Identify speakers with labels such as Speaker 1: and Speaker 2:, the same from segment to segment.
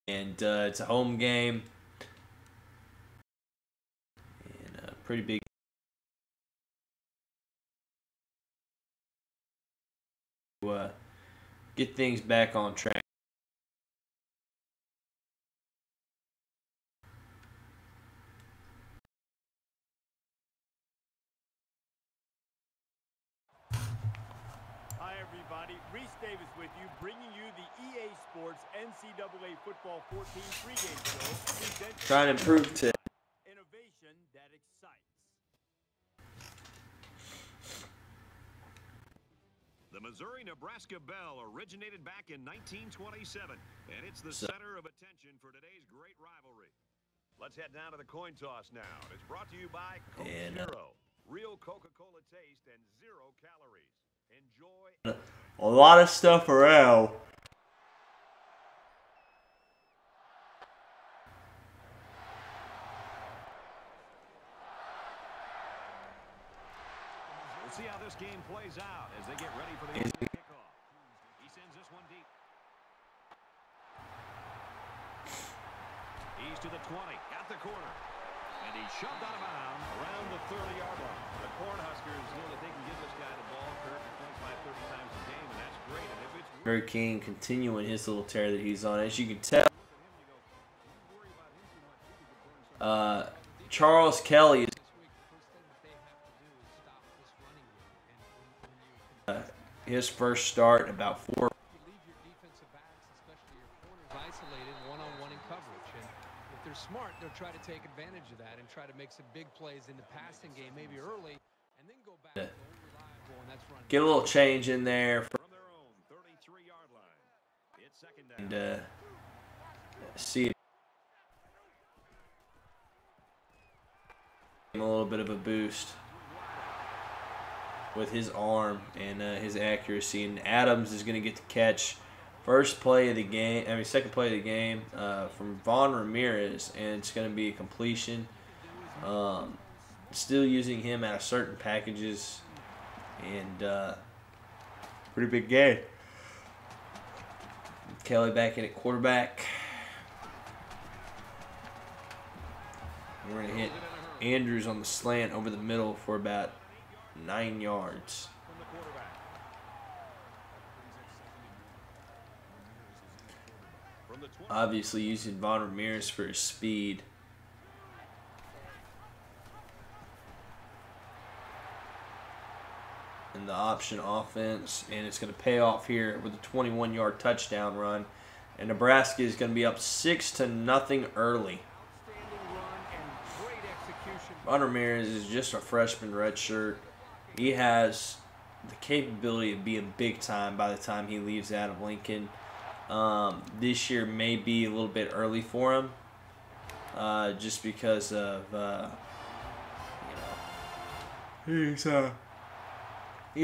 Speaker 1: And it's a home game. And a pretty big. Get things back on track.
Speaker 2: Hi everybody, Reese Davis with you, bringing you the EA Sports NCAA Football 14 pregame show.
Speaker 1: Trying to improve to
Speaker 2: Innovation that excites.
Speaker 3: The Missouri-Nebraska Bell originated back in 1927, and it's the center of attention for today's great rivalry. Let's head down to the coin toss now. It's brought to you by Coke Zero. Real Coca-Cola taste and 0 calories. Enjoy.
Speaker 1: a lot of stuff around.
Speaker 3: We'll see how this game plays out as they get ready for the kickoff. He sends this one deep. He's to the 20, at the corner. And he's shoved out of bounds around the 30-yard line. The Cornhuskers know that they can give this guy the ball 25, 30 times a game, and that's great. And if it's
Speaker 1: Harry King continuing his little tear that he's on. As you can tell, Charles Kelly is his first start in about 4.
Speaker 4: They're smart, they'll try to take advantage of that and try to make some big plays in the passing game, maybe early, and then go back to reliable, and that's run.
Speaker 1: Get a little change in there
Speaker 3: from their own 33-yard line. It's second down.
Speaker 1: and see him a little bit of a boost with his arm and his accuracy. And Adams is going to get the catch. First play of the game, second play of the game from Vaughn Ramirez, and it's going to be a completion. Still using him out of certain packages, and pretty big game. Kelly back in at quarterback. We're going to hit Andrews on the slant over the middle for about 9 yards. Obviously using Vaughn Ramirez for his speed. And the option offense, and it's going to pay off here with a 21-yard touchdown run. And Nebraska is going to be up 6-0 early. Vaughn Ramirez is just a freshman redshirt. He has the capability of being big time by the time he leaves out of Lincoln. This year may be a little bit early for him, just because of he's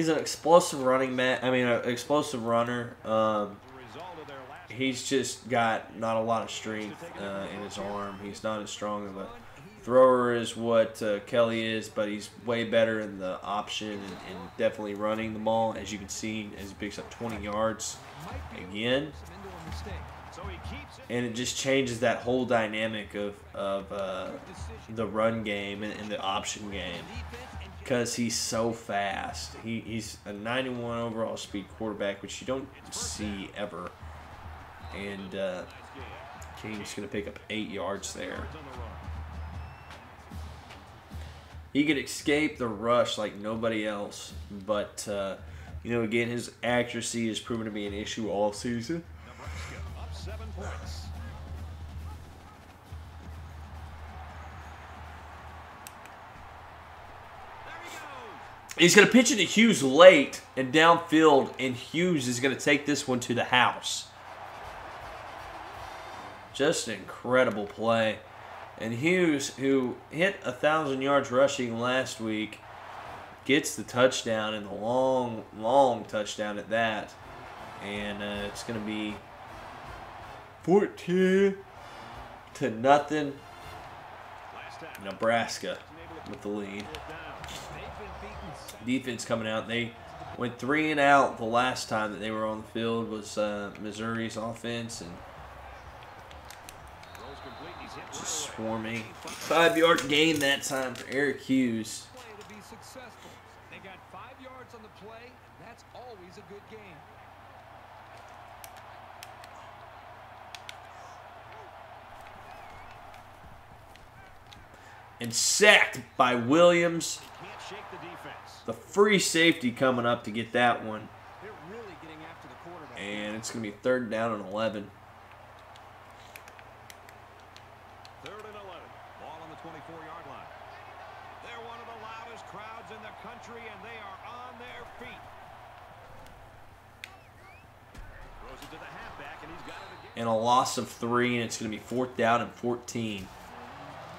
Speaker 1: an explosive running man. An explosive runner. He's just got not a lot of strength in his arm. He's not as strong of a thrower as what Kelly is, but he's way better in the option and definitely running the ball. As you can see, as he picks up 20 yards again. And it just changes that whole dynamic of the run game and the option game, because he's so fast. He's a 91 overall speed quarterback, which you don't see ever. And King's going to pick up 8 yards there. He could escape the rush like nobody else, but again, his accuracy has proven to be an issue all season.
Speaker 3: Nebraska up 7 points. There he goes.
Speaker 1: He's going to pitch it to Hughes late and downfield, and Hughes is going to take this one to the house. Just an incredible play. And Hughes, who hit 1,000 yards rushing last week, gets the touchdown, and the long, long touchdown at that. And it's going to be 14-0. Nebraska with the lead. Defense coming out. They went 3 and out the last time that they were on the field was Missouri's offense, and for me. 5-yard gain that time for Eric Hughes.
Speaker 4: To be successful. They got 5 yards on the play. That's always a good game.
Speaker 1: And sacked by Williams.
Speaker 3: Can't shake the defense.
Speaker 1: The free safety coming up to get that one.
Speaker 4: They're really getting after the quarterback.
Speaker 1: And it's going to be 3rd down and 11.
Speaker 3: 3rd and 11. Ball on the 24-yard line. They're one of the loudest crowds in the country, and they are on their feet. Throws it to the halfback, and he's got it again.
Speaker 1: And a loss of 3, and it's going to be 4th down and 14.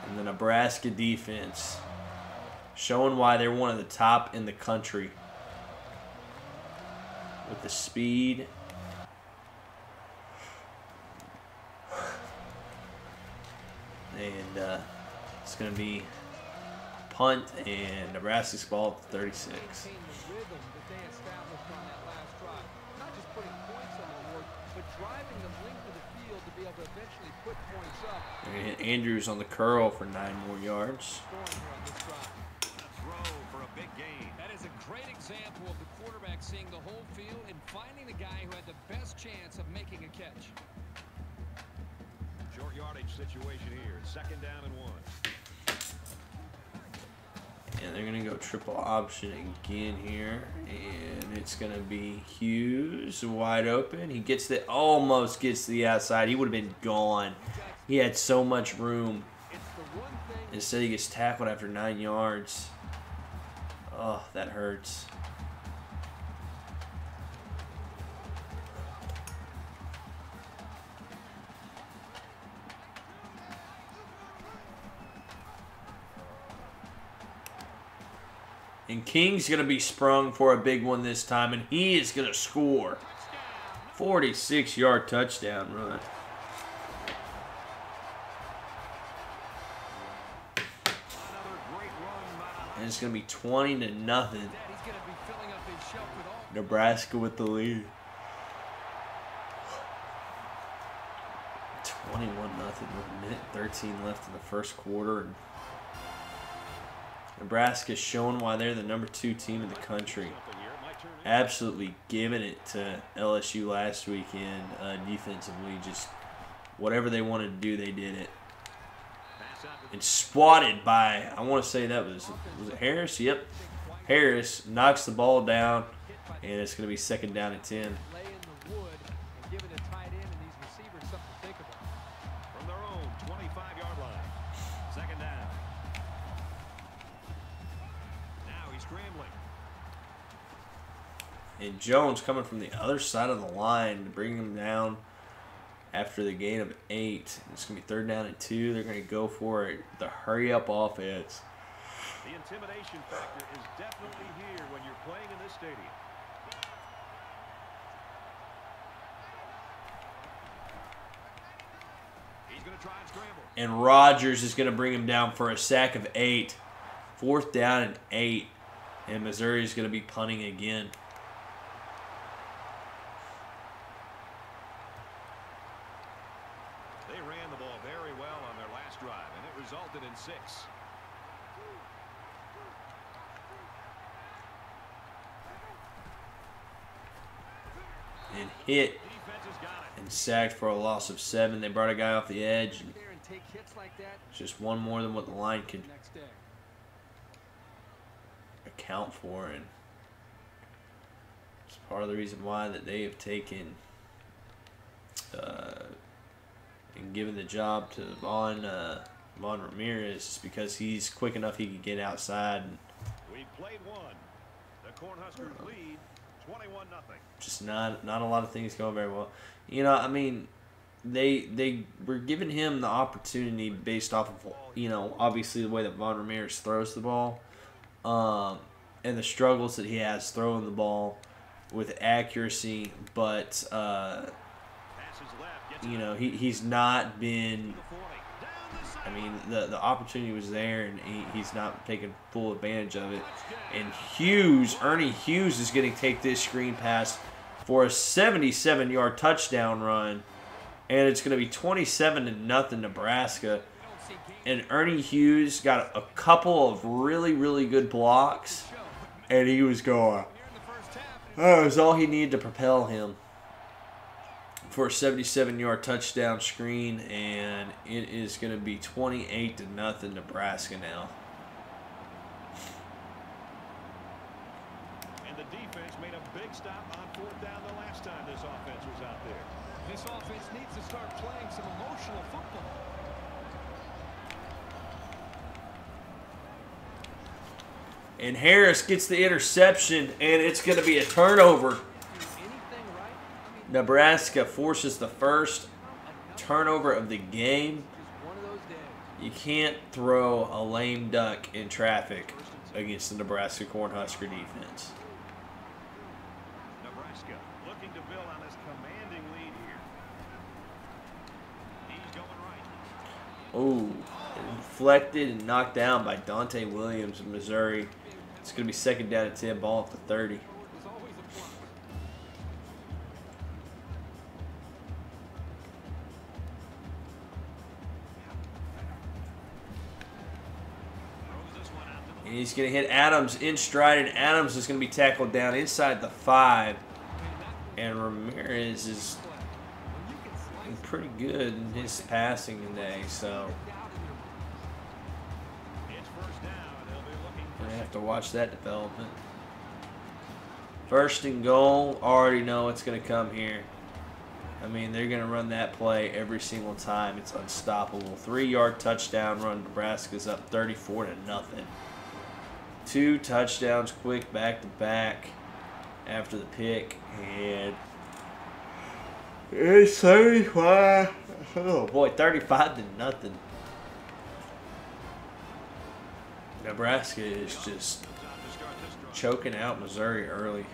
Speaker 1: And the Nebraska defense showing why they're one of the top in the country with the speed. And it's going to be punt, and Nebraska's ball at 36.
Speaker 4: Maintain the rhythm that they established on that last drive. Not just putting points on the board, but driving the length of the field to be able to eventually put points up.
Speaker 1: And Andrews on the curl for 9 more yards.
Speaker 4: Scoring here on this drive.
Speaker 3: A throw for a big gain.
Speaker 4: That is a great example of the quarterback seeing the whole field and finding the guy who had the best chance of making a catch.
Speaker 3: Short yardage situation here. 2nd down and 1.
Speaker 1: And they're going to go triple option again here. And it's going to be Hughes wide open. He gets the, almost gets to the outside. He would have been gone. He had so much room. Instead, he gets tackled after 9 yards. Oh, that hurts. And King's going to be sprung for a big one this time, and he is going to score. 46-yard touchdown run. And it's going to be 20-0. Nebraska with the lead. 21-0 with a minute 13 left in the first quarter. And Nebraska's showing why they're the #2 team in the country. Absolutely giving it to LSU last weekend defensively. Just whatever they wanted to do, they did it. And swatted by, I want to say that was it Harris? Yep. Harris knocks the ball down, and it's going to be 2nd down and 10.
Speaker 3: From their own 25-yard line. 2nd down. Now he's scrambling.
Speaker 1: And Jones coming from the other side of the line to bring him down after the gain of 8. It's going to be 3rd down and 2. They're going to go for it. The hurry-up offense.
Speaker 3: The intimidation factor is definitely here when you're playing in this stadium. He's going to try and scramble.
Speaker 1: And Rogers is going to bring him down for a sack of 8. 4th down and 8. And Missouri is going to be punting again.
Speaker 3: They ran the ball very well on their last drive, and it resulted in 6.
Speaker 1: And hit and sacked for a loss of 7. They brought a guy off the edge. And it's just one more than what the line could account for, and it's part of the reason why that they have taken and given the job to Von Ramirez, is because he's quick enough he can get outside. And
Speaker 3: we've played one. The Cornhuskers lead 21-0.
Speaker 1: Just not a lot of things going very well. You know, I mean, they were giving him the opportunity based off of, you know, obviously the way that Von Ramirez throws the ball. And the struggles that he has throwing the ball with accuracy, but you know, he's not been. I mean, the opportunity was there, and he's not taking full advantage of it. And Ernie Hughes is going to take this screen pass for a 77-yard touchdown run, and it's going to be 27-0 Nebraska. And Ernie Hughes got a couple of really, really good blocks. And he was going. That was all he needed to propel him for a 77-yard touchdown screen. And it is going to be 28-0 Nebraska now.
Speaker 3: And the defense made a big stop on 4th down the last time this offense was out there.
Speaker 4: This offense needs to start playing some emotional football.
Speaker 1: And Harris gets the interception, and it's going to be a turnover. Nebraska forces the first turnover of the game. You can't throw a lame duck in traffic against the Nebraska Cornhusker defense.
Speaker 3: Nebraska looking to build on this commanding lead here. He's going right.
Speaker 1: Oh, deflected and knocked down by Dante Williams of Missouri. It's going to be 2nd down at 10, ball at the 30. And he's going to hit Adams in stride, and Adams is going to be tackled down inside the 5. And Ramirez is pretty good in his passing today, so we're going to have to watch that development. 1st and goal, already know it's going to come here. I mean, they're going to run that play every single time. It's unstoppable. 3-yard touchdown run. Nebraska's up 34-0. 2 touchdowns quick back-to-back after the pick. And it's 35. Oh, boy, 35-0. Nebraska is just choking out Missouri early.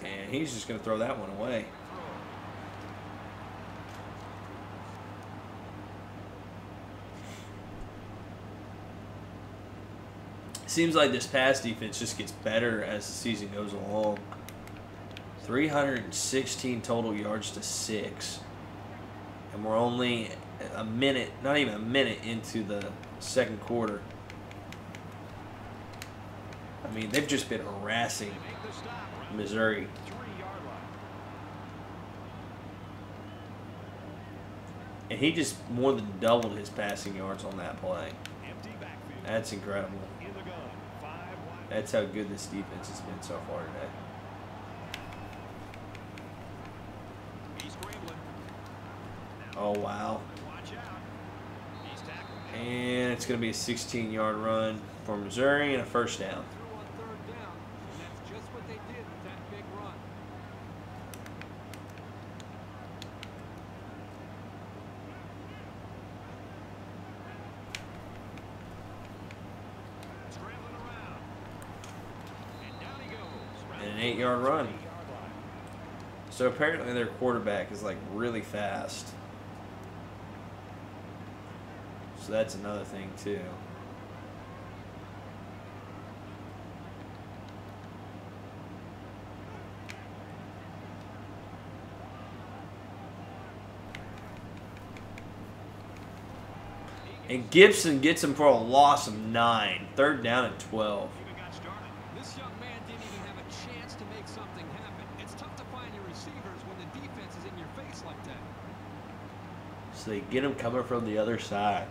Speaker 1: And he's just going to throw that one away. Seems like this pass defense just gets better as the season goes along. 316 total yards to 6. And we're only a minute, not even a minute into the 2nd quarter. I mean, they've just been harassing Missouri. And he just more than doubled his passing yards on that play. That's incredible. That's how good this defense has been so far today. Oh, wow. And it's going to be a 16-yard run for Missouri and a 1st down. An 8-yard run. So apparently their quarterback is like really fast. So that's another thing too. And Gibson gets him for a loss of 9. 3rd down and 12.
Speaker 4: This young man didn't even have a chance to make something happen. It's tough to find your receivers when the defense is in your face like that.
Speaker 1: So they get him coming from the other side.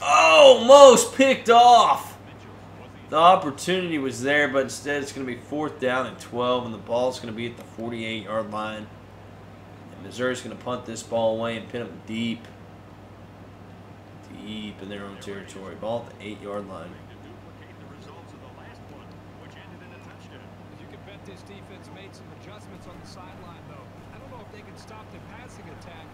Speaker 1: Almost picked off. The opportunity was there, but instead it's going to be 4th down and 12, and the ball's going to be at the 48-yard line. And Missouri's going to punt this ball away and pin them deep in their own territory. Ball at the 8-yard line.
Speaker 4: You can bet this defense made some adjustments on the sideline, though. I don't know if they can stop the passing attack.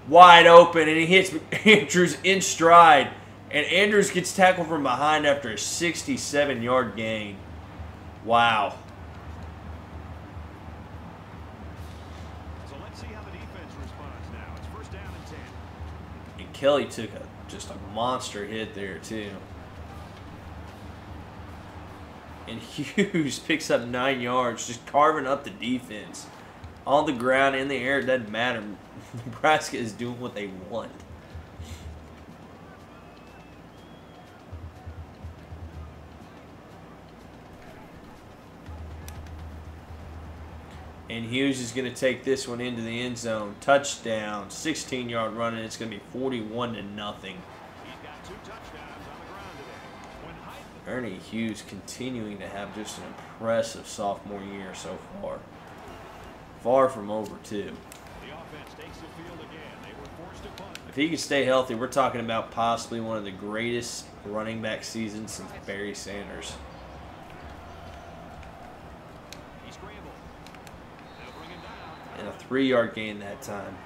Speaker 1: Wide open, and he hits Andrews in stride. And Andrews gets tackled from behind after a 67-yard gain. Wow.
Speaker 3: Let's see how the defense responds now. It's first down and 10.
Speaker 1: And Kelly took just a monster hit there, too. And Hughes picks up 9 yards, just carving up the defense. On the ground, in the air, it doesn't matter. Nebraska is doing what they want. And Hughes is going to take this one into the end zone. Touchdown, 16-yard run, and it's going to be 41-0.
Speaker 3: He's got 2 touchdowns on the ground today.
Speaker 1: Ernie Hughes continuing to have just an impressive sophomore year so far. Far from over, too.
Speaker 3: The offense takes the field again. They were forced to punt.
Speaker 1: If he can stay healthy, we're talking about possibly one of the greatest running back seasons since Barry Sanders.
Speaker 3: He scrambled. They'll bring him down.
Speaker 1: And a 3-yard gain that time.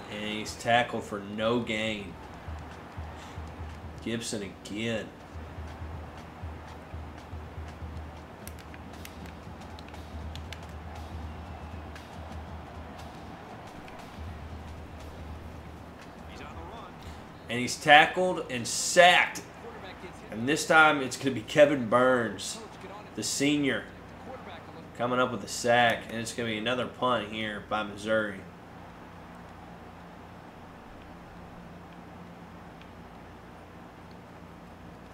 Speaker 1: And he's tackled for no gain. Gibson again.
Speaker 3: He's on the run.
Speaker 1: And he's tackled and sacked. And this time it's going to be Kevin Burns, the senior, coming up with a sack. And it's going to be another punt here by Missouri.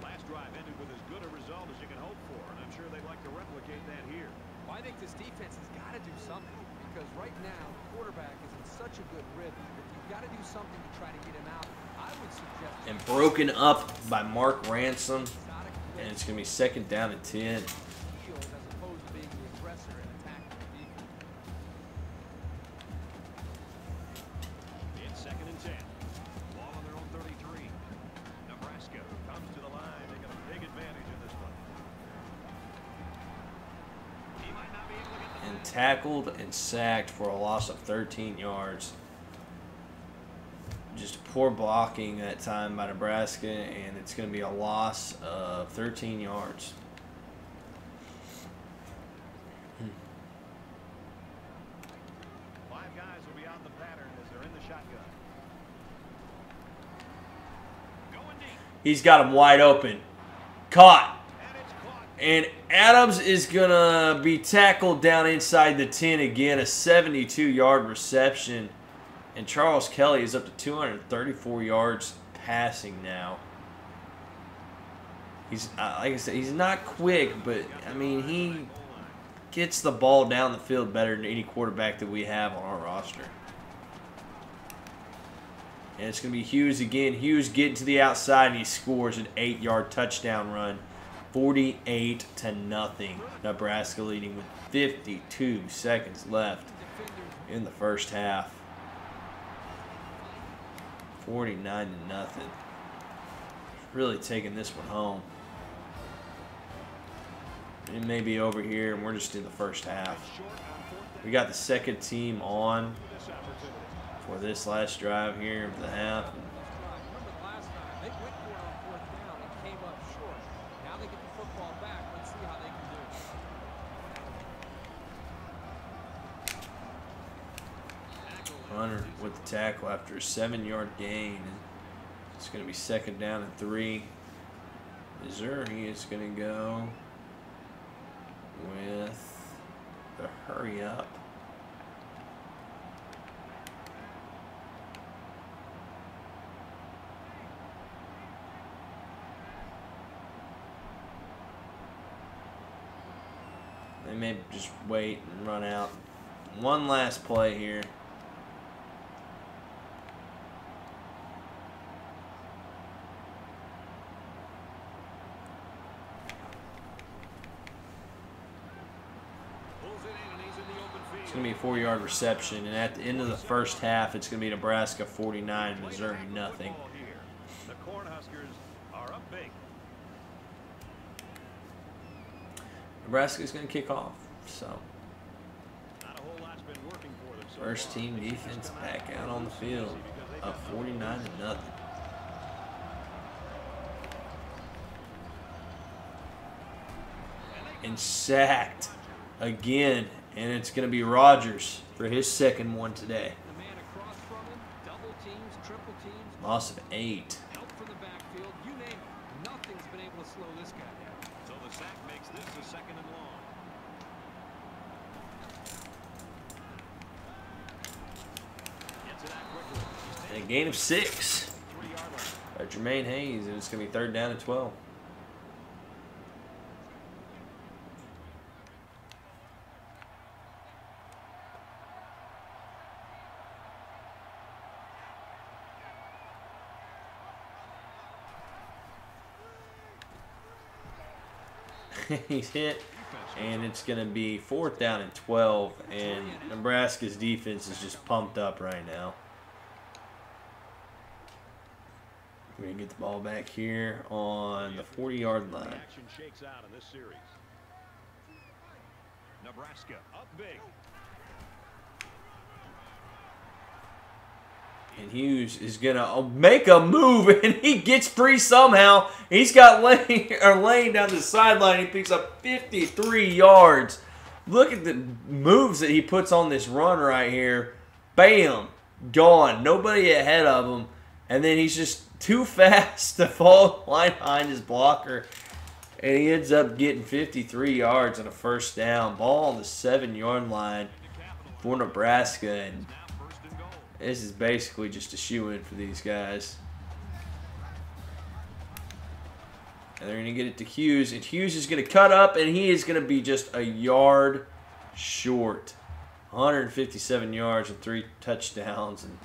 Speaker 3: Last drive ended with as good a result as you can hope for, and I'm sure they'd like to replicate that here.
Speaker 4: Well, I think this defense has got to do something because right now the quarterback is in such a good rhythm. If you've got to do something to try to get him out, I would suggest.
Speaker 1: And broken up by Mark Ransom. And it's going to be second down and 10.
Speaker 4: As opposed to being the aggressor and attacking the defense.
Speaker 3: It's second and 10. Ball on their own 33. Nebraska comes to the line. They got a big advantage in this one. He might not be able to get the
Speaker 1: And tackled and sacked for a loss of 13 yards. Just poor blocking that time by Nebraska, and it's going to be a loss of 13 yards.
Speaker 3: 5 guys will be out in the pattern as they're in the shotgun. Going deep.
Speaker 1: He's got him wide open. Caught.
Speaker 3: And it's caught.
Speaker 1: And Adams is going to be tackled down inside the 10 again. A 72-yard reception. And Charles Kelly is up to 234 yards passing now. He's, like I said, he's not quick, but, I mean, he gets the ball down the field better than any quarterback that we have on our roster. And it's going to be Hughes again. Hughes getting to the outside, and he scores an 8-yard touchdown run. 48-0. Nebraska leading with 52 seconds left in the first half. 49-0. Really taking this one home. It may be over here, and we're just in the first half. We got the second team on for this last drive here of the half.
Speaker 4: Remember the last time they went for it on 4th down and came up short. Now they get the football back. Let's see how they can do.
Speaker 1: Hunter with the tackle after a 7-yard gain. It's going to be second down and 3. Missouri is going to go with the hurry up. They may just wait and run out. One last play here. It's going to be a 4-yard reception, and at the end of the first half, it's going to be Nebraska 49, Missouri nothing.
Speaker 3: The Cornhuskers are up big.
Speaker 1: Nebraska's going to kick off, so.
Speaker 3: Not a whole lot's been
Speaker 1: First team defense back out on the field, up 49-0. And sacked again, and it's going to be Rodgers for his second one today. Loss of 8.
Speaker 3: So the sack makes this a second and long. Gets it out quickly.
Speaker 1: And a gain of 6 by Jermaine Hayes, and it's going to be 3rd down and 12. He's hit, and it's going to be 4th down and 12, and Nebraska's defense is just pumped up right now. We're going to get the ball back here on the 40-yard line.
Speaker 3: Action shakes out in this series. Nebraska up big.
Speaker 1: And Hughes is going to make a move, and he gets free somehow. He's got Lane down the sideline. He picks up 53 yards. Look at the moves that he puts on this run right here. Bam, gone. Nobody ahead of him. And then he's just too fast to fall line behind his blocker. And he ends up getting 53 yards on a first down. Ball on the 7-yard line for Nebraska. And this is basically just a shoe-in for these guys. And they're going to get it to Hughes. And Hughes is going to cut up, and he is going to be just a yard short. 157 yards and 3 touchdowns. And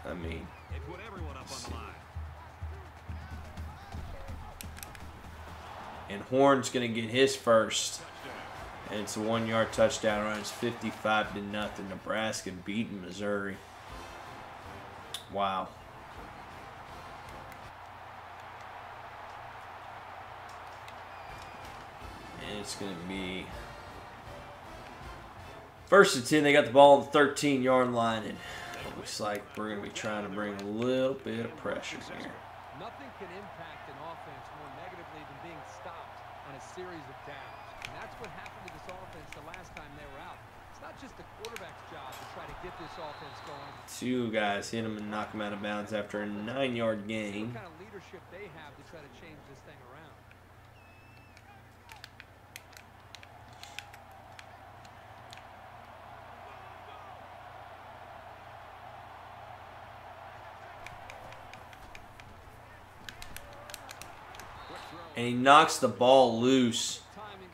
Speaker 1: I mean,
Speaker 3: They put everyone up on the line.
Speaker 1: and Horn's going to get his first. And it's a 1-yard touchdown run. It's 55-0. Nebraska beating Missouri. Wow. And it's going to be 1st and 10. They got the ball on the 13-yard line. And it looks like we're going to be trying to bring a little bit of pressure here.
Speaker 4: Nothing can impact an offense more negatively than being stopped on a series of downs. And that's what happened to this offense the last time they were out. It's not just the quarterback's job to try to get this offense going.
Speaker 1: 2 guys hit him and knock him out of bounds after a 9-yard gain.
Speaker 4: What kind of leadership they have to try to change this thing around.
Speaker 1: And he knocks the ball loose.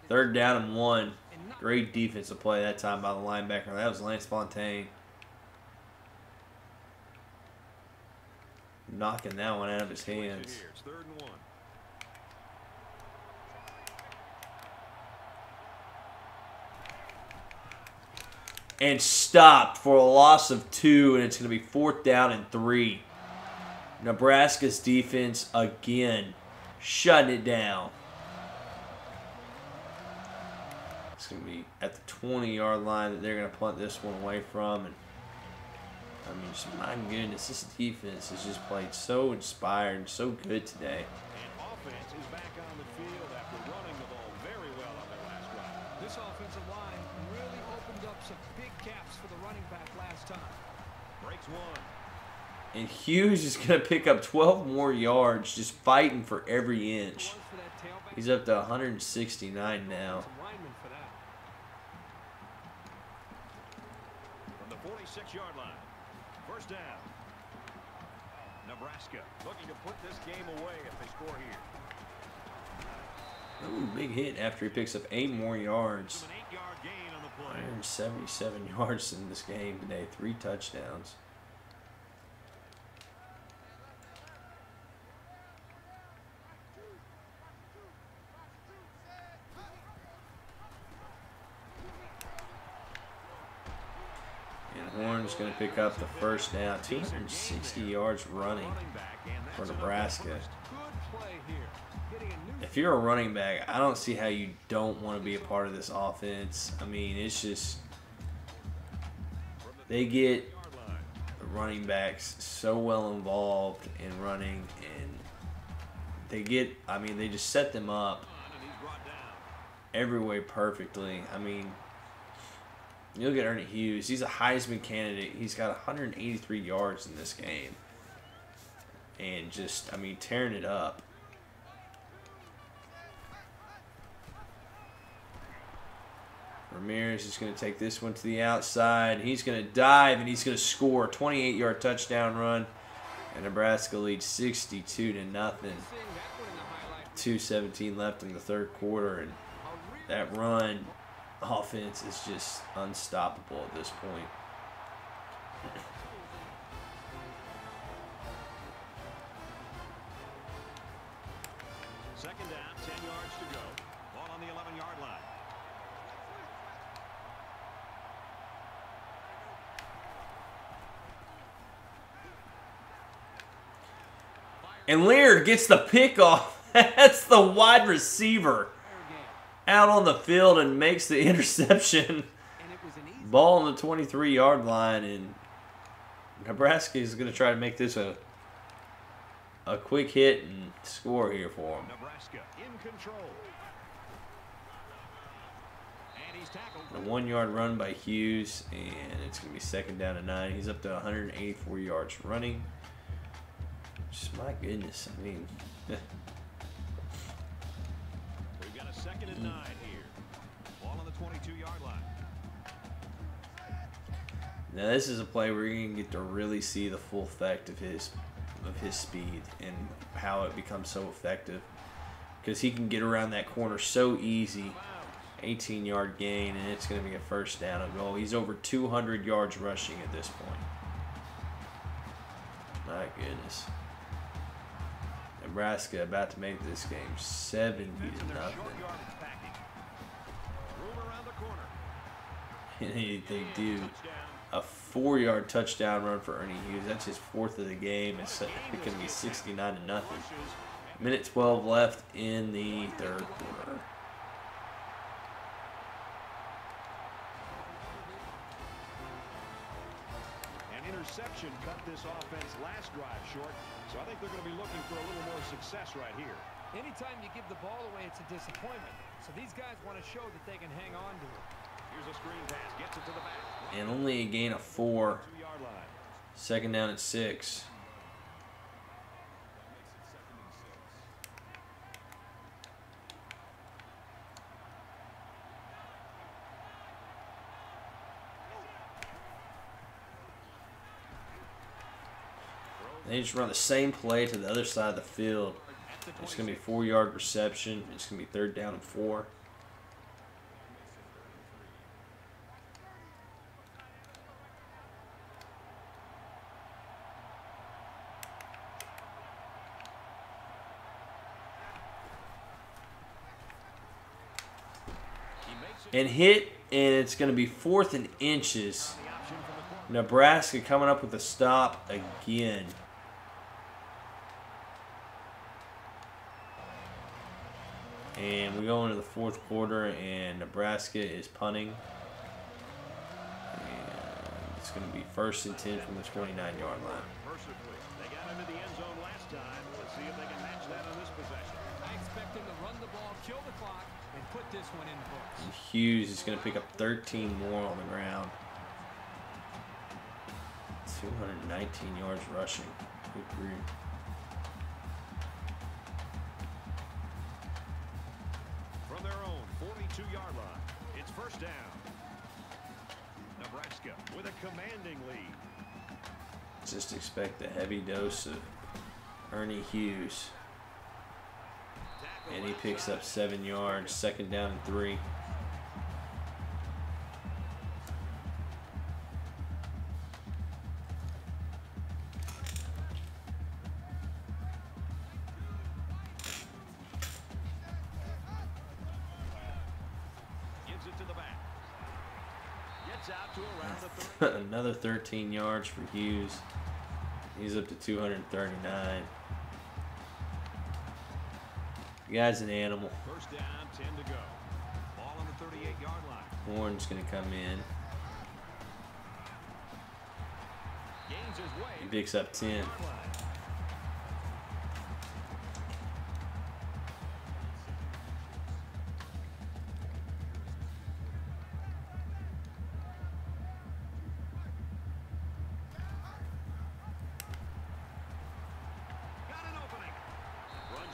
Speaker 1: 3rd down and 1. Great defensive play that time by the linebacker. That was Lance Fontaine. Knocking that one out of his hands.
Speaker 3: It's 3rd and 1.
Speaker 1: And stopped for a loss of 2, and it's going to be 4th down and 3. Nebraska's defense again shutting it down. It's going to be at the 20-yard line that they're going to punt this one away from. And I mean, just, my goodness, this defense has just played so inspired, so good today.
Speaker 3: And offense is back on the field after running the ball very well on their last drive.
Speaker 4: This offensive line really opened up some big gaps for the running back last time.
Speaker 3: Breaks 1.
Speaker 1: And Hughes is going to pick up 12 more yards, just fighting for every inch. He's up to 169 now.
Speaker 3: From the 46-yard line. 1st down. Nebraska looking to put this game away if they score here.
Speaker 1: Ooh, big hit after he picks up 8 more yards.
Speaker 3: An 8-yard gain on the play.
Speaker 1: 177 yards in this game today, 3 touchdowns. Horn's going to pick up the 1st down. 260 yards running for Nebraska. If you're a running back, I don't see how you don't want to be a part of this offense. I mean, it's just they get the running backs so well involved in running, and they get, I mean, they just set them up every way perfectly. I mean, you look at Ernie Hughes. He's a Heisman candidate. He's got 183 yards in this game. And just, I mean, tearing it up. Ramirez is going to take this one to the outside. He's going to dive, and he's going to score a 28-yard touchdown run. And Nebraska leads 62-0. 2:17 left in the third quarter, and that run offense is just unstoppable at this point.
Speaker 3: Second down, 10 yards to go. Ball on the 11-yard line.
Speaker 1: And Leonard gets the pick off. That's the wide receiver out on the field and makes the interception. Ball on the 23-yard line, and Nebraska is going to try to make this a quick hit and score here for him.
Speaker 3: Nebraska in control. And he's tackled.
Speaker 1: A 1-yard run by Hughes, and it's going to be second down and 9. He's up to 184 yards running. Just, my goodness, I mean.
Speaker 3: We've got a second and 9 here. Ball on the 22-yard line.
Speaker 1: Now this is a play where you're going to get to really see the full effect of his speed and how it becomes so effective, because he can get around that corner so easy. 18-yard gain, and it's going to be a first down and goal. He's over 200 yards rushing at this point. My goodness. Nebraska about to make this game 70-0. And they do a 4-yard touchdown run for Ernie Hughes. That's his 4th of the game. It's going to be 69-0. Minute 12 left in the third quarter.
Speaker 3: An interception cut this offense last drive short, so I think they're going to be looking for a little more success right here.
Speaker 4: Anytime you give the ball away, it's a disappointment. So these guys want to show that they can hang on to it.
Speaker 3: Here's a screen pass, gets it to the back.
Speaker 1: And only a gain of 4. Second down at 6. They just run the same play to the other side of the field. It's going to be a 4-yard reception. It's going to be third down and 4. And hit, and it's going to be 4th and inches. Nebraska coming up with a stop again. And we go into the fourth quarter, and Nebraska is punting. And it's going to be 1st and 10 from the 29-yard line.
Speaker 3: They got into the end zone last time. Let's see if they can match that on this possession.
Speaker 4: I expect them to run the ball, kill the clock, and put this one in the books.
Speaker 1: And Hughes is going to pick up 13 more on the ground. 219 yards rushing. Good grief.
Speaker 3: From their own 42-yard line, it's first down. Nebraska with a commanding lead.
Speaker 1: Just expect a heavy dose of Ernie Hughes. And he picks up 7 yards. Second down and 3. Another 13 yards for Hughes. He's up to 239. The guy's an animal.
Speaker 3: First down, 10 to go. Ball on the 38-yard line.
Speaker 1: Horn's going to come in. He picks up 10.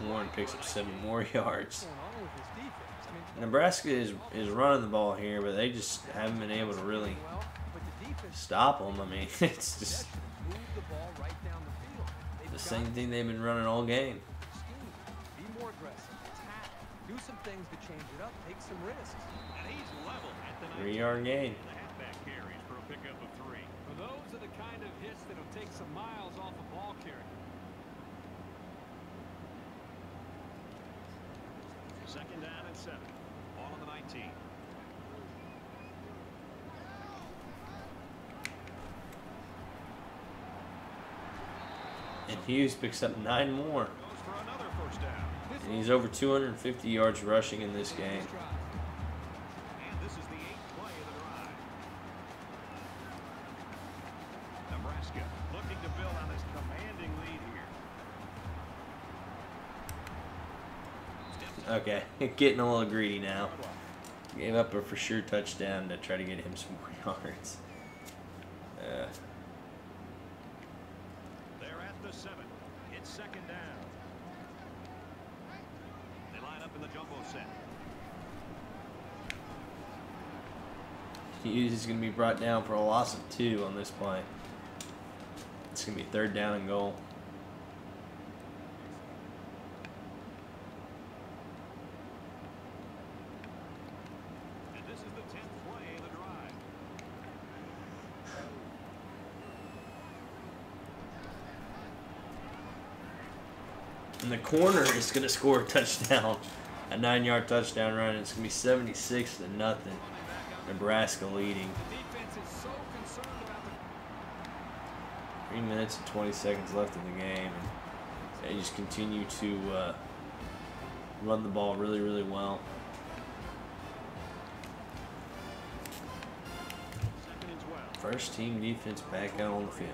Speaker 1: Warren picks up 7 more yards. Nebraska is running the ball here, but they just haven't been able to really stop them. I mean, it's just the same thing they've been running all game.
Speaker 4: Be more aggressive, attack, do some things to change it up, take some risks.
Speaker 3: And he's level at the
Speaker 1: 3-yard gain.
Speaker 3: The halfback carries for a pickup of 3.
Speaker 2: Well, those are the kind of hits that'll take some miles off a ball carrier.
Speaker 3: Second down and 7. Ball on the 19.
Speaker 1: And Hughes picks up 9 more.
Speaker 3: Goes for another first down.
Speaker 1: And he's over 250 yards rushing in this game.
Speaker 3: And this is the 8th play of the drive. Nebraska looking to build on this commanding lead here.
Speaker 1: Okay, getting a little greedy now. Gave up a for sure touchdown to try to get him some more yards.
Speaker 3: They're at the 7. It's second down. They line up in the jumbo set.
Speaker 1: Hughes is going to be brought down for a loss of 2 on this play. It's going to be 3rd down and goal.
Speaker 3: And this is the 10th play of the drive.
Speaker 1: And the corner is going to score a touchdown. A 9-yard touchdown run. It's going to be 76-0. Nebraska leading.
Speaker 2: Defense is so concerned about the
Speaker 1: 3 minutes and 20 seconds left in the game. And they just continue to run the ball really, really well.
Speaker 3: Second and 12.
Speaker 1: First team defense back out on the field.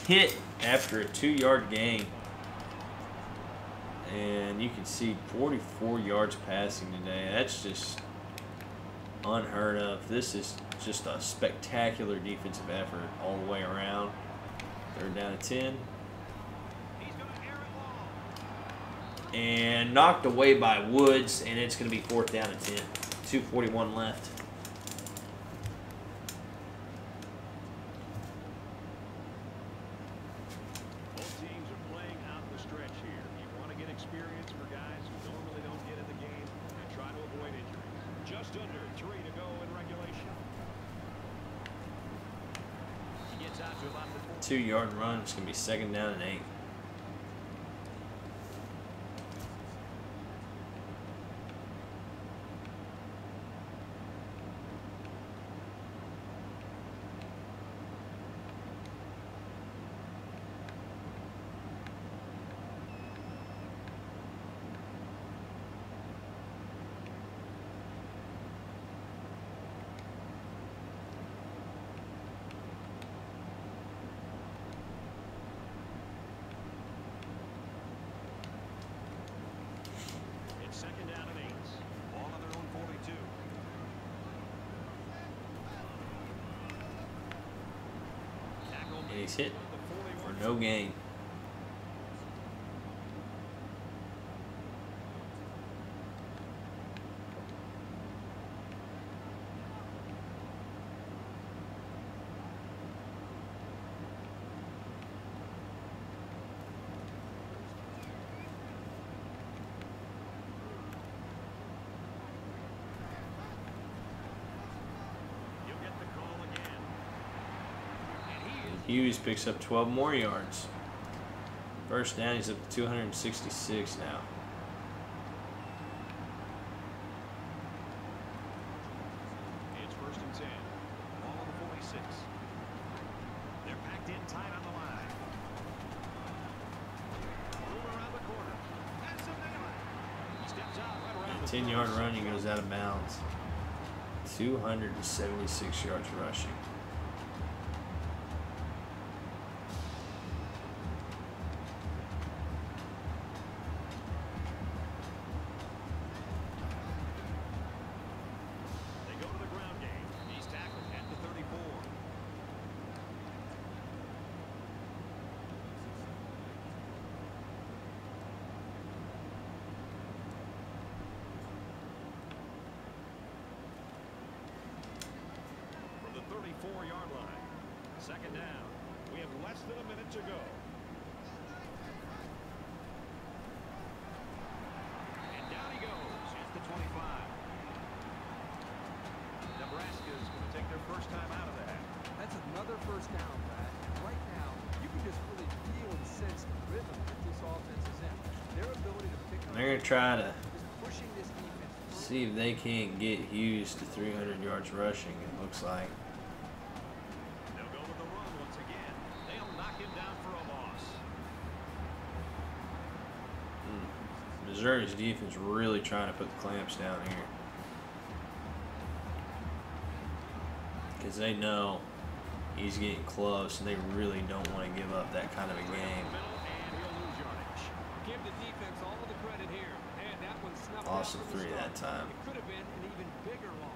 Speaker 1: Hit after a 2-yard gain, and you can see 44 yards passing today. That's just unheard of. This is just a spectacular defensive effort all the way around. 3rd down and 10,
Speaker 3: He's going to air it long.
Speaker 1: and knocked away by Woods, and it's going to be 4th down and 10. 2:41 left.
Speaker 3: Both teams are playing out the stretch here. You want to get experience for guys who normally don't get in the game and try to avoid injuries. Just under 3 to go in regulation. He gets out to about the
Speaker 1: 2-yard run. It's going to be 2nd down and 8.
Speaker 3: It's 2nd down and 8. Ball on their own 42. Tackle
Speaker 1: And he's hit
Speaker 3: the
Speaker 1: for
Speaker 3: 41.
Speaker 1: no gain.
Speaker 3: You'll get the call again. And he is
Speaker 1: Hughes picks up 12 more yards. 1st down, he's up to 266 now.
Speaker 3: It's 1st and 10. Ball on the 46. They're packed in tight on the line. Move around the corner.
Speaker 1: 10-yard run, he goes out of bounds. 276 yards rushing.
Speaker 3: Second down. We have less than a minute to go. And down he goes at the 25. Nebraska is going to take their first time out of the half.
Speaker 4: That's another first down, Brad. And right now, you can just really feel and sense the rhythm that this offense is in. Their ability to pick up.
Speaker 1: They're going to try to
Speaker 4: pushing this defense.
Speaker 1: see if they can't get Hughes to 300 yards rushing, it looks like. Missouri's defense really trying to put the clamps down here, because they know he's getting close and they really don't want to give up that kind of a game. Loss of 3 that time.
Speaker 4: It could have been an even bigger loss.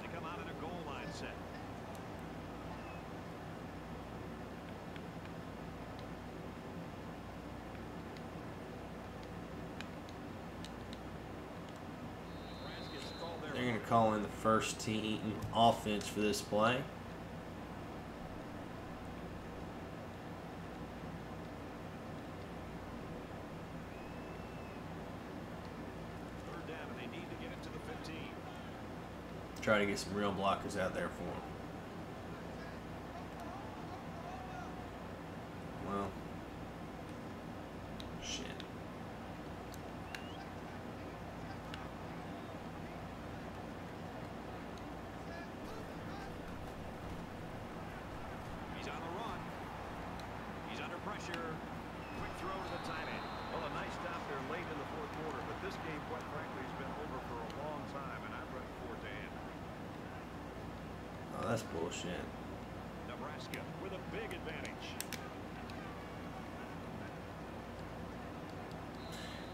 Speaker 3: They come out in a goal line set.
Speaker 1: They're going to call in the first team offense for this play.
Speaker 3: Third down, and they need to get it to the 15.
Speaker 1: Try to get some real blockers out there for them. Well, shit.
Speaker 3: He's on the run. He's under pressure. Quick throw to the tight end. Well, a nice stop there late in the fourth quarter, but this game, quite frankly, has been over for a long time, and I'm ready for it to end.
Speaker 1: Oh, that's bullshit.
Speaker 3: Nebraska with a big advantage.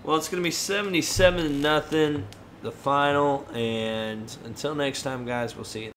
Speaker 1: Well, it's going to be 77-0, the final, and until next time, guys, we'll see you.